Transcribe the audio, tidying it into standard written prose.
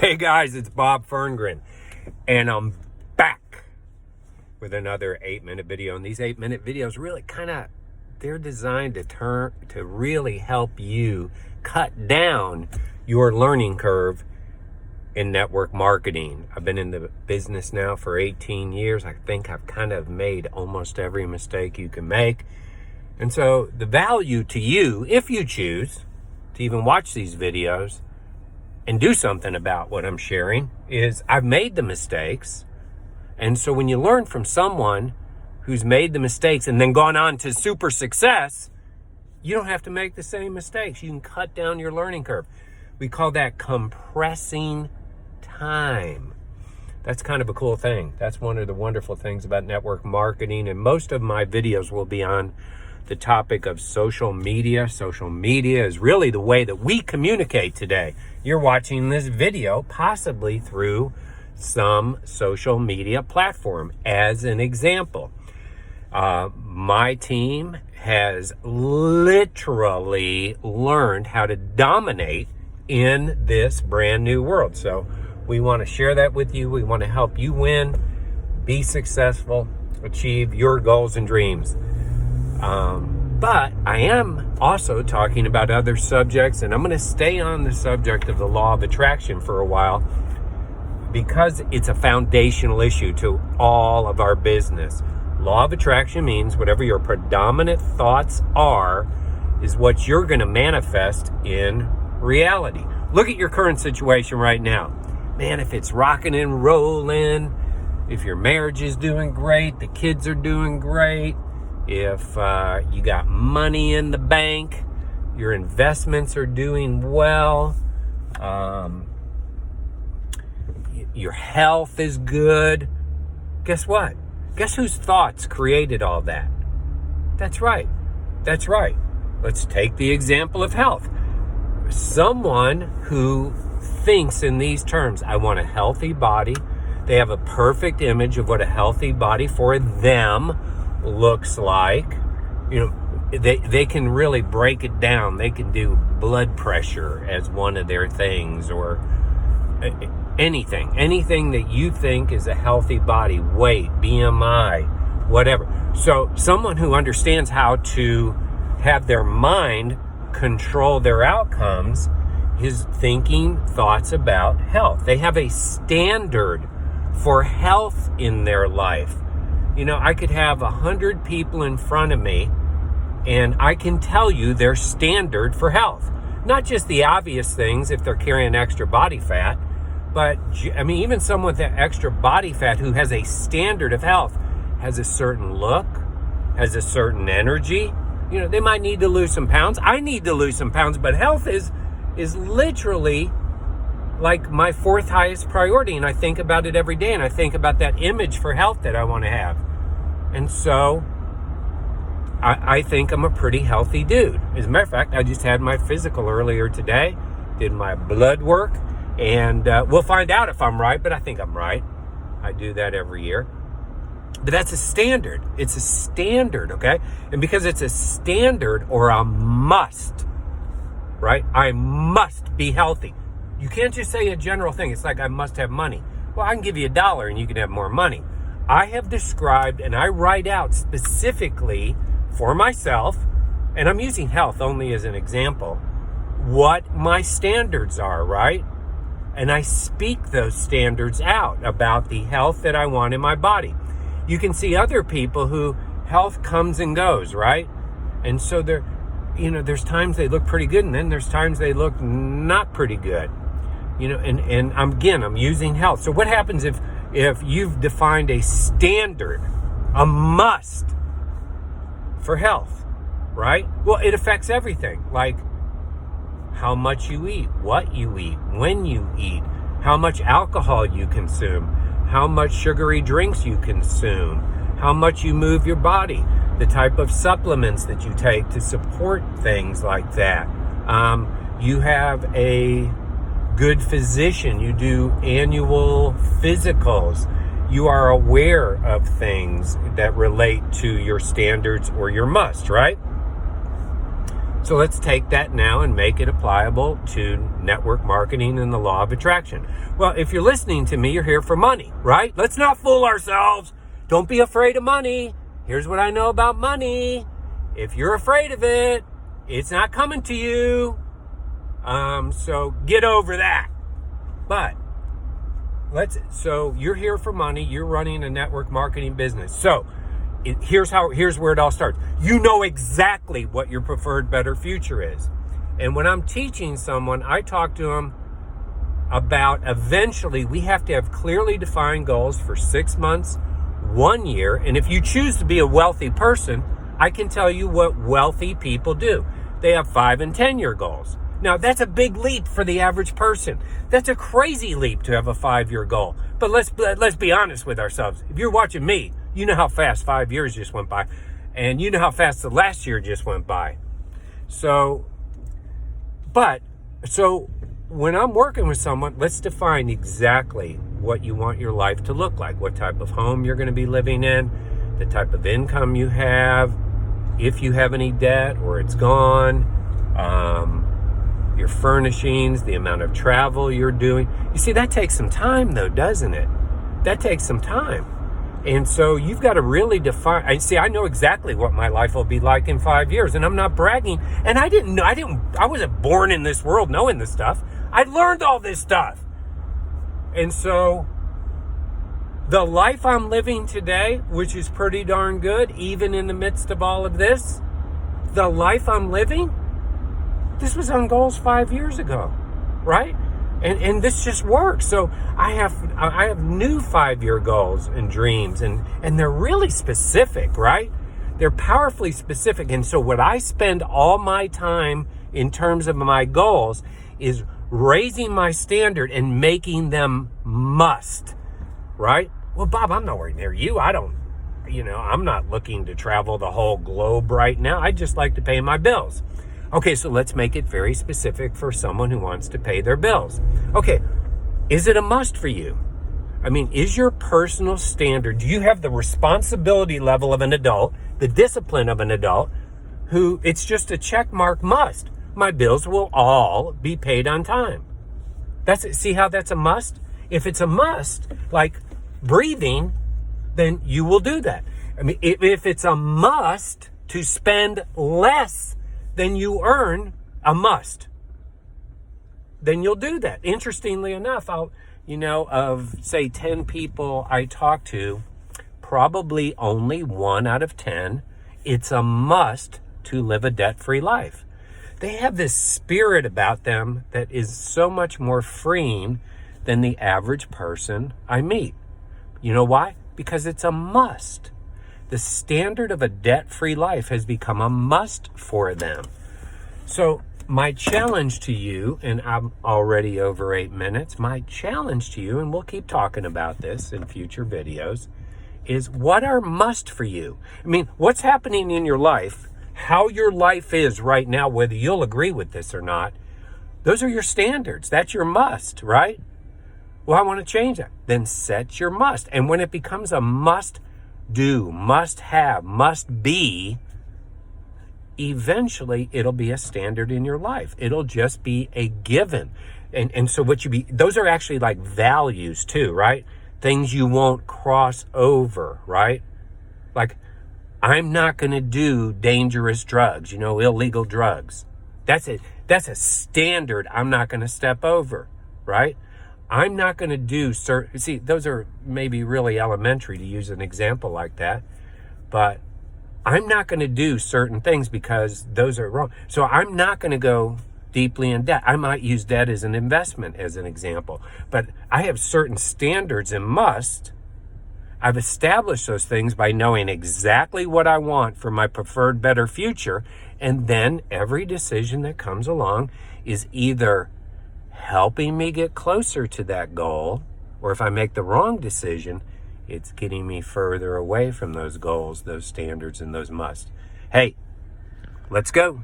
Hey guys, it's Bob Ferngren, and I'm back with another 8-minute video. And these 8-minute videos really they're designed to really help you cut down your learning curve in network marketing. I've been in the business now for 18 years. I think I've kind of made almost every mistake you can make. And so the value to you, if you choose to even watch these videos and do something about what I'm sharing, is I've made the mistakes. And so when you learn from someone who's made the mistakes and then gone on to super success, you don't have to make the same mistakes. You can cut down your learning curve. We call that compressing time. That's kind of a cool thing. That's one of the wonderful things about network marketing. And most of my videos will be on the topic of social media. Social media is really the way that we communicate today. You're watching this video possibly through some social media platform as an example. My team has literally learned how to dominate in this brand new world. So we want to share that with you. We want to help you win, be successful, achieve your goals and dreams. But I am also talking about other subjects, and I'm going to stay on the subject of the law of attraction for a while because it's a foundational issue to all of our business. Law of attraction means whatever your predominant thoughts are is what you're going to manifest in reality. Look at your current situation right now. Man, if it's rocking and rolling, if your marriage is doing great, the kids are doing great, if you got money in the bank, your investments are doing well, your health is good, guess what? Guess whose thoughts created all that? That's right. That's right. Let's take the example of health. Someone who thinks in these terms, I want a healthy body. They have a perfect image of what a healthy body for them looks like. You know, they can really break it down. They can do blood pressure as one of their things, or anything that you think is a healthy body, weight, BMI, whatever. So someone who understands how to have their mind control their outcomes is thinking thoughts about health. They have a standard for health in their life. You know, I could have 100 people in front of me and I can tell you their standard for health. Not just the obvious things if they're carrying extra body fat, but I mean, even someone with extra body fat who has a standard of health has a certain look, has a certain energy. You know, they might need to lose some pounds. I need to lose some pounds, but health is literally like my fourth highest priority, and I think about it every day, and I think about that image for health that I want to have. And so I think I'm a pretty healthy dude. As a matter of fact, I just had my physical earlier today, did my blood work, and we'll find out if I'm right, but I think I'm right. I do that every year. But that's a standard. It's a standard, okay? And because it's a standard or a must, right? I must be healthy. You can't just say a general thing. It's like I must have money. Well, I can give you $1 and you can have more money. I have described and I write out specifically for myself, and I'm using health only as an example, what my standards are, right? And I speak those standards out about the health that I want in my body. You can see other people who health comes and goes, right? And so there's times they look pretty good, and then there's times they look not pretty good. You know, and I'm using health. So what happens if you've defined a standard, a must for health, right? Well, it affects everything, like how much you eat, what you eat, when you eat, how much alcohol you consume, how much sugary drinks you consume, how much you move your body, the type of supplements that you take to support things like that. You have a good physician, you do annual physicals, you are aware of things that relate to your standards or your must, right? So let's take that now and make it applicable to network marketing and the law of attraction. Well, if you're listening to me, you're here for money, right? Let's not fool ourselves. Don't be afraid of money. Here's what I know about money. If you're afraid of it, it's not coming to you. So get over that. But so you're here for money. You're running a network marketing business. So here's where it all starts. You know exactly what your preferred better future is. And when I'm teaching someone, I talk to them about eventually we have to have clearly defined goals for 6 months, 1 year. And if you choose to be a wealthy person, I can tell you what wealthy people do. They have 5 and 10-year goals. Now, that's a big leap for the average person. That's a crazy leap to have a 5-year goal. But let's be honest with ourselves. If you're watching me, you know how fast 5 years just went by. And you know how fast the last year just went by. So when I'm working with someone, let's define exactly what you want your life to look like. What type of home you're going to be living in. The type of income you have. If you have any debt or it's gone. Your furnishings, the amount of travel you're doing. You see, that takes some time though, doesn't it? That takes some time. And so you've got to really define. I know exactly what my life will be like in 5 years, and I'm not bragging. And I wasn't born in this world knowing this stuff. I learned all this stuff. And so the life I'm living today, which is pretty darn good, even in the midst of all of this, the life I'm living, this was on goals 5 years ago, right? And this just works. So I have new 5-year goals and dreams, and they're really specific, right? They're powerfully specific. And so what I spend all my time in terms of my goals is raising my standard and making them must, right? Well, Bob, I'm nowhere near you. I'm not looking to travel the whole globe right now. I just like to pay my bills. Okay, so let's make it very specific for someone who wants to pay their bills. Okay, is it a must for you? I mean, is your personal standard, do you have the responsibility level of an adult, the discipline of an adult, who it's just a check mark must? My bills will all be paid on time. See how that's a must? If it's a must, like breathing, then you will do that. I mean, if it's a must to spend less than you earn, a must, then you'll do that. Interestingly enough, of say 10 people I talk to, probably only 1 out of 10, it's a must to live a debt-free life. They have this spirit about them that is so much more freeing than the average person I meet. You know why? Because it's a must. The standard of a debt-free life has become a must for them. So my challenge to you, and I'm already over 8 minutes, my challenge to you, and we'll keep talking about this in future videos, is what are must for you? I mean, what's happening in your life, how your life is right now, whether you'll agree with this or not, those are your standards. That's your must, right? Well, I want to change that. Then set your must. And when it becomes a must do, must have, must be, eventually it'll be a standard in your life. It'll just be a given. And so those are actually like values too, right? Things you won't cross over, right? Like, I'm not going to do dangerous drugs, illegal drugs. That's a standard I'm not going to step over, right? I'm not going to do those are maybe really elementary to use an example like that, but I'm not going to do certain things because those are wrong. So I'm not going to go deeply in debt. I might use debt as an investment as an example, but I have certain standards and must. I've established those things by knowing exactly what I want for my preferred better future. And then every decision that comes along is either helping me get closer to that goal, or if I make the wrong decision, it's getting me further away from those goals, those standards, and those musts. Hey, let's go.